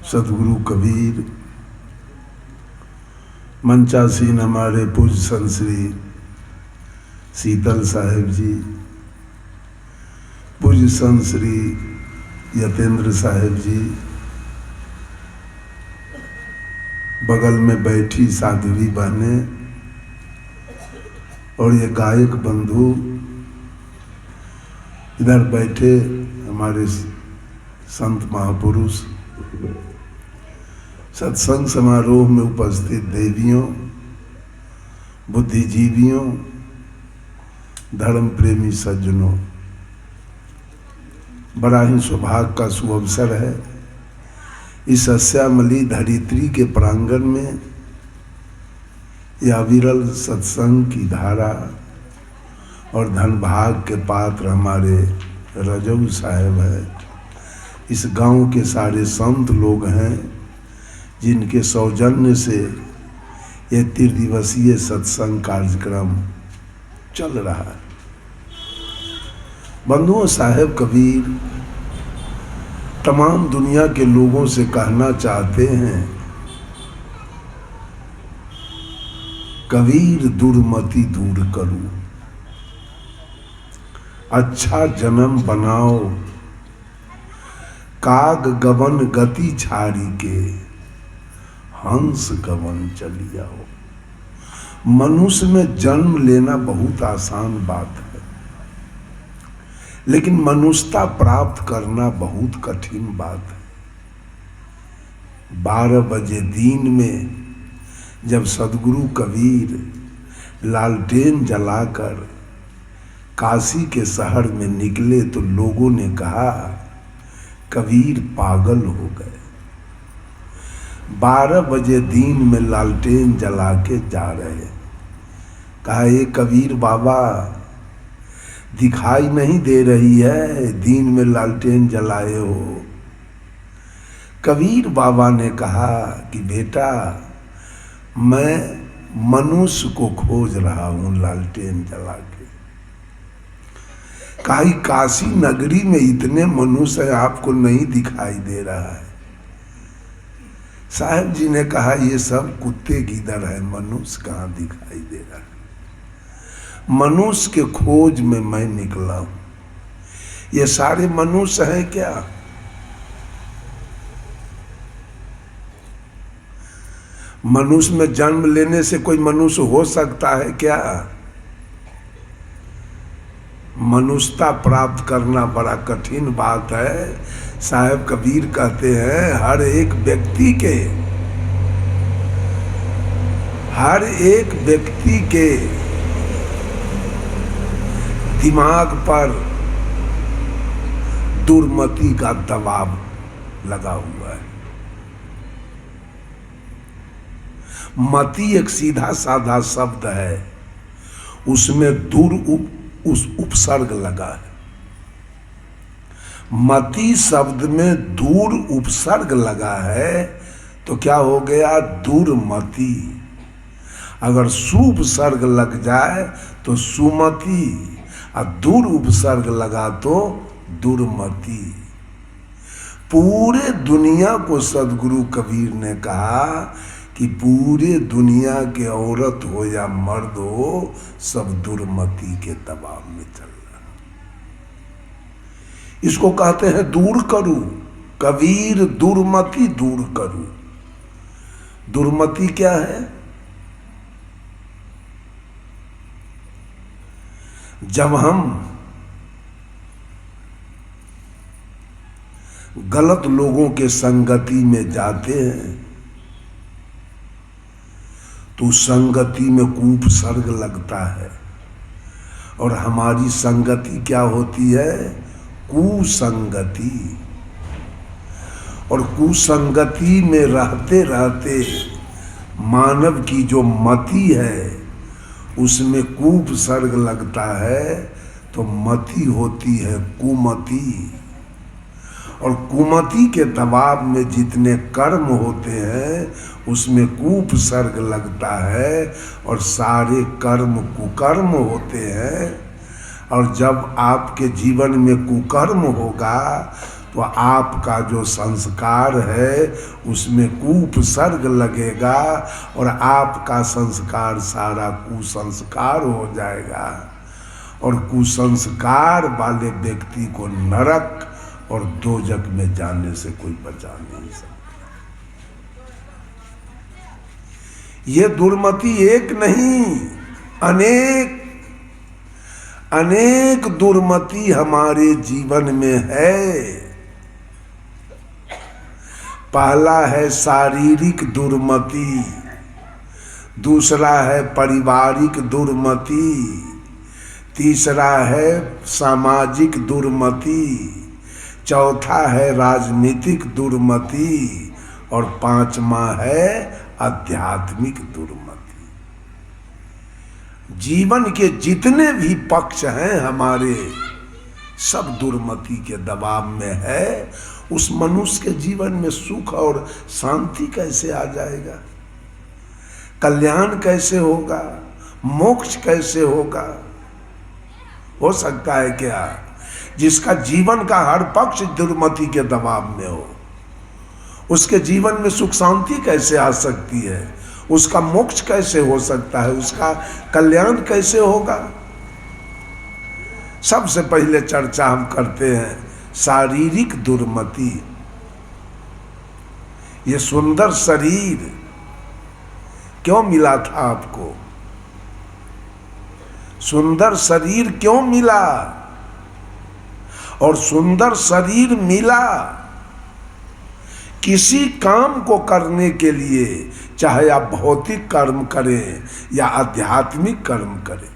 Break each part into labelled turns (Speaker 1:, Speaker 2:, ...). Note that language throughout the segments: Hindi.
Speaker 1: सदगुरु कबीर मंचासीन हमारे पूज्य संत श्री शीतल साहिब जी, पूज्य संत श्री यतेंद्र साहिब जी, बगल में बैठी साध्वी बहनें और ये गायक बंधु, इधर बैठे हमारे संत महापुरुष, सत्संग समारोह में उपस्थित देवियों, बुद्धिजीवियों, धर्म प्रेमी सज्जनों, बड़ा ही सौभाग्य का सुअवसर है इस अस्यामली धरित्री के प्रांगण में यह अविरल सत्संग की धारा और धनभाग के पात्र हमारे रजऊ साहेब है। इस गांव के सारे संत लोग हैं जिनके सौजन्य से यह त्रिदिवसीय सत्संग कार्यक्रम चल रहा है। बंधुओं, साहेब कबीर तमाम दुनिया के लोगों से कहना चाहते हैं, कबीर दुर्मति दूर करो, अच्छा जन्म बनाओ, काग गवन गति छाड़ी के हंस गवन चली आओ। मनुष्य में जन्म लेना बहुत आसान बात है, लेकिन मनुष्यता प्राप्त करना बहुत कठिन बात है। 12 बजे दिन में जब सदगुरु कबीर लालटेन जलाकर काशी के शहर में निकले तो लोगों ने कहा कबीर पागल हो गए। 12 बजे दिन में लालटेन जला के जा रहे। कहा ये कबीर बाबा दिखाई नहीं दे रही है, दिन में लालटेन जलाए हो। कबीर बाबा ने कहा कि बेटा मैं मनुष्य को खोज रहा हूं लालटेन जला के। कहा काशी नगरी में इतने मनुष्य है, आपको नहीं दिखाई दे रहा है। साहब जी ने कहा ये सब कुत्ते गिदड़ है, मनुष्य कहाँ दिखाई दे रहा है। मनुष्य के खोज में मैं निकला हूं। ये सारे मनुष्य हैं क्या? मनुष्य में जन्म लेने से कोई मनुष्य हो सकता है क्या? मनुष्यता प्राप्त करना बड़ा कठिन बात है। साहब कबीर कहते हैं हर एक व्यक्ति के दिमाग पर दुर्मति का दबाव लगा हुआ है। मति एक सीधा साधा शब्द है, उसमें उपसर्ग लगा है। मति शब्द में दूर उपसर्ग लगा है तो क्या हो गया? दुर्मति। अगर सुपसर्ग लग जाए तो सुमति, और दूर उपसर्ग लगा तो दुर्मति। पूरे दुनिया को सदगुरु कबीर ने कहा कि पूरे दुनिया के औरत हो या मर्द हो, सब दुर्मति के दबाव में चल रहा। इसको कहते हैं दूर करूं, कबीर दुर्मति दूर करूं। दुर्मति क्या है? जब हम गलत लोगों के संगति में जाते हैं तो संगति में कुपसर्ग लगता है, और हमारी संगति क्या होती है? कुसंगति। और कुसंगति में रहते रहते मानव की जो मति है उसमें कुपसर्ग लगता है तो मति होती है कुमति। और कुमति के दबाव में जितने कर्म होते हैं उसमें कुपसर्ग लगता है, और सारे कर्म कुकर्म होते हैं। और जब आपके जीवन में कुकर्म होगा तो आपका जो संस्कार है उसमें कुपसर्ग लगेगा और आपका संस्कार सारा कुसंस्कार हो जाएगा, और कुसंस्कार वाले व्यक्ति को नरक और दोजक में जाने से कोई बचा नहीं सकता। ये दुर्मति एक नहीं, अनेक अनेक दुर्मति हमारे जीवन में है। पहला है शारीरिक दुर्मति, दूसरा है पारिवारिक दुर्मति, तीसरा है सामाजिक दुर्मति, चौथा है राजनीतिक दुर्मति, और पांचवा है आध्यात्मिक दुर्मति। जीवन के जितने भी पक्ष हैं हमारे, सब दुर्मति के दबाव में है। उस मनुष्य के जीवन में सुख और शांति कैसे आ जाएगा? कल्याण कैसे होगा? मोक्ष कैसे होगा? हो सकता है क्या? जिसका जीवन का हर पक्ष दुर्मति के दबाव में हो, उसके जीवन में सुख शांति कैसे आ सकती है? उसका मोक्ष कैसे हो सकता है? उसका कल्याण कैसे होगा? सबसे पहले चर्चा हम करते हैं शारीरिक दुर्मति। ये सुंदर शरीर क्यों मिला था आपको? सुंदर शरीर क्यों मिला? और सुंदर शरीर मिला किसी काम को करने के लिए, चाहे आप भौतिक कर्म करें या आध्यात्मिक कर्म करें।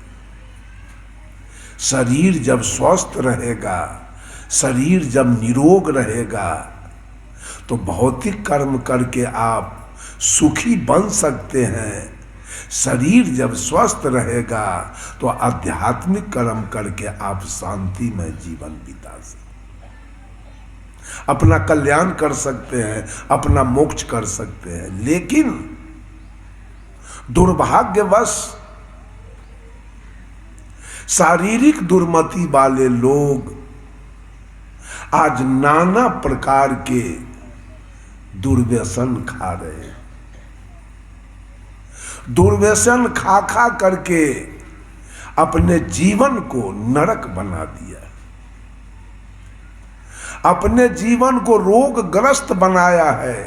Speaker 1: शरीर जब स्वस्थ रहेगा, शरीर जब निरोग रहेगा, तो भौतिक कर्म करके आप सुखी बन सकते हैं। शरीर जब स्वस्थ रहेगा तो आध्यात्मिक कर्म करके आप शांति में जीवन बिता सकते, अपना कल्याण कर सकते हैं, अपना मोक्ष कर सकते हैं। लेकिन दुर्भाग्यवश शारीरिक दुर्मति वाले लोग आज नाना प्रकार के दुर्व्यसन खा रहे हैं। दुर्व्यसन खा खा करके अपने जीवन को नरक बना दिया, अपने जीवन को रोगग्रस्त बनाया है।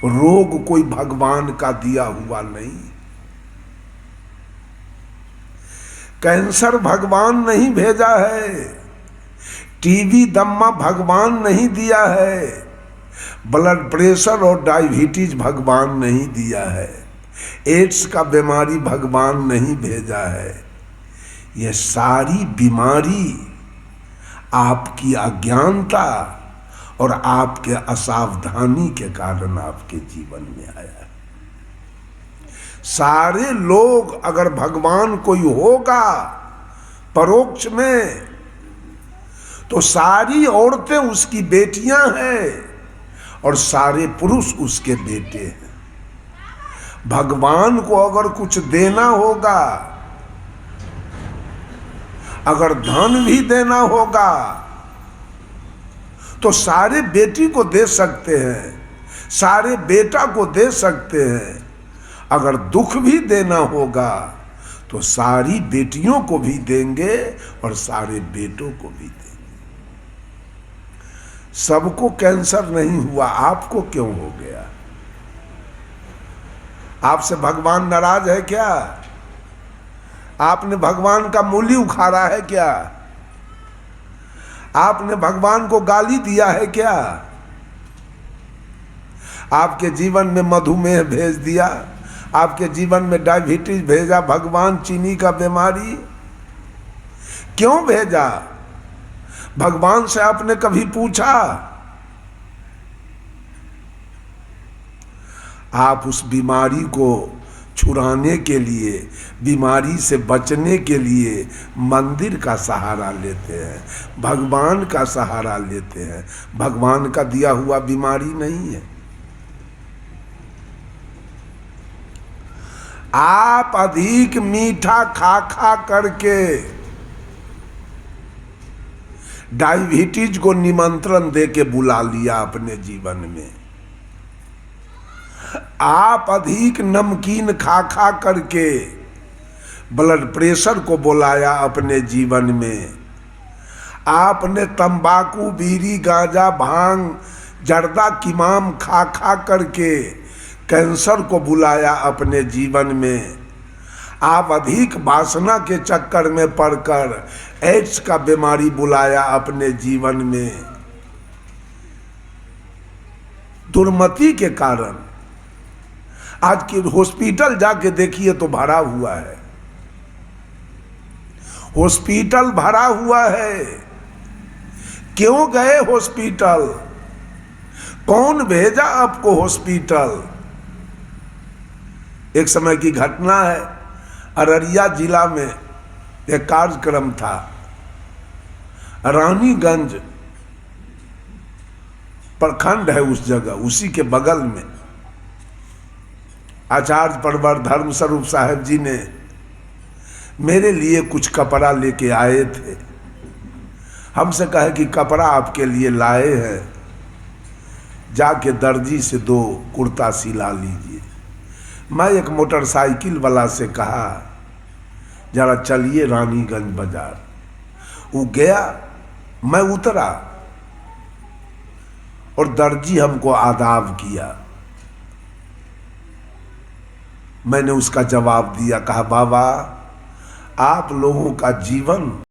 Speaker 1: रोग कोई भगवान का दिया हुआ नहीं, कैंसर भगवान नहीं भेजा है, टीबी दम्मा भगवान नहीं दिया है, ब्लड प्रेशर और डायबिटीज भगवान नहीं दिया है, एड्स का बीमारी भगवान नहीं भेजा है। ये सारी बीमारी आपकी अज्ञानता और आपके असावधानी के कारण आपके जीवन में आया है। सारे लोग, अगर भगवान कोई होगा परोक्ष में, तो सारी औरतें उसकी बेटियां हैं और सारे पुरुष उसके बेटे हैं। भगवान को अगर कुछ देना होगा, अगर धन भी देना होगा, तो सारे बेटी को दे सकते हैं, सारे बेटा को दे सकते हैं। अगर दुख भी देना होगा तो सारी बेटियों को भी देंगे और सारे बेटों को भी देंगे। सबको कैंसर नहीं हुआ, आपको क्यों हो गया? आपसे भगवान नाराज है क्या? आपने भगवान का मूल्य उखाड़ा है क्या? आपने भगवान को गाली दिया है क्या? आपके जीवन में मधुमेह भेज दिया, आपके जीवन में डायबिटीज भेजा भगवान, चीनी का बीमारी क्यों भेजा? भगवान से आपने कभी पूछा? आप उस बीमारी को छुड़ाने के लिए, बीमारी से बचने के लिए मंदिर का सहारा लेते हैं, भगवान का सहारा लेते हैं। भगवान का दिया हुआ बीमारी नहीं है। आप अधिक मीठा खा खा करके डायबिटीज को निमंत्रण दे के बुला लिया अपने जीवन में। आप अधिक नमकीन खा खा करके ब्लड प्रेशर को बुलाया अपने जीवन में। आपने तंबाकू, बीड़ी, गांजा, भांग, जर्दा, किमाम खा खा करके कैंसर को बुलाया अपने जीवन में। आप अधिक वासना के चक्कर में पड़कर एड्स का बीमारी बुलाया अपने जीवन में। दुर्मति के कारण आज की हॉस्पिटल जाके देखिए तो भरा हुआ है, हॉस्पिटल भरा हुआ है। क्यों गए हॉस्पिटल? कौन भेजा आपको हॉस्पिटल? एक समय की घटना है, अररिया जिला में एक कार्यक्रम था। रानीगंज प्रखंड है उस जगह, उसी के बगल में आचार्य परवर धर्म स्वरूप साहब जी ने मेरे लिए कुछ कपड़ा लेके आए थे। हमसे कहे कि कपड़ा आपके लिए लाए हैं, जाके दर्जी से 2 कुर्ता सिला लीजिए। मैं एक मोटरसाइकिल वाला से कहा जरा चलिए रानीगंज बाजार। वो गया, मैं उतरा और दर्जी हमको आदाब किया। मैंने उसका जवाब दिया, कहा बाबा आप लोगों का जीवन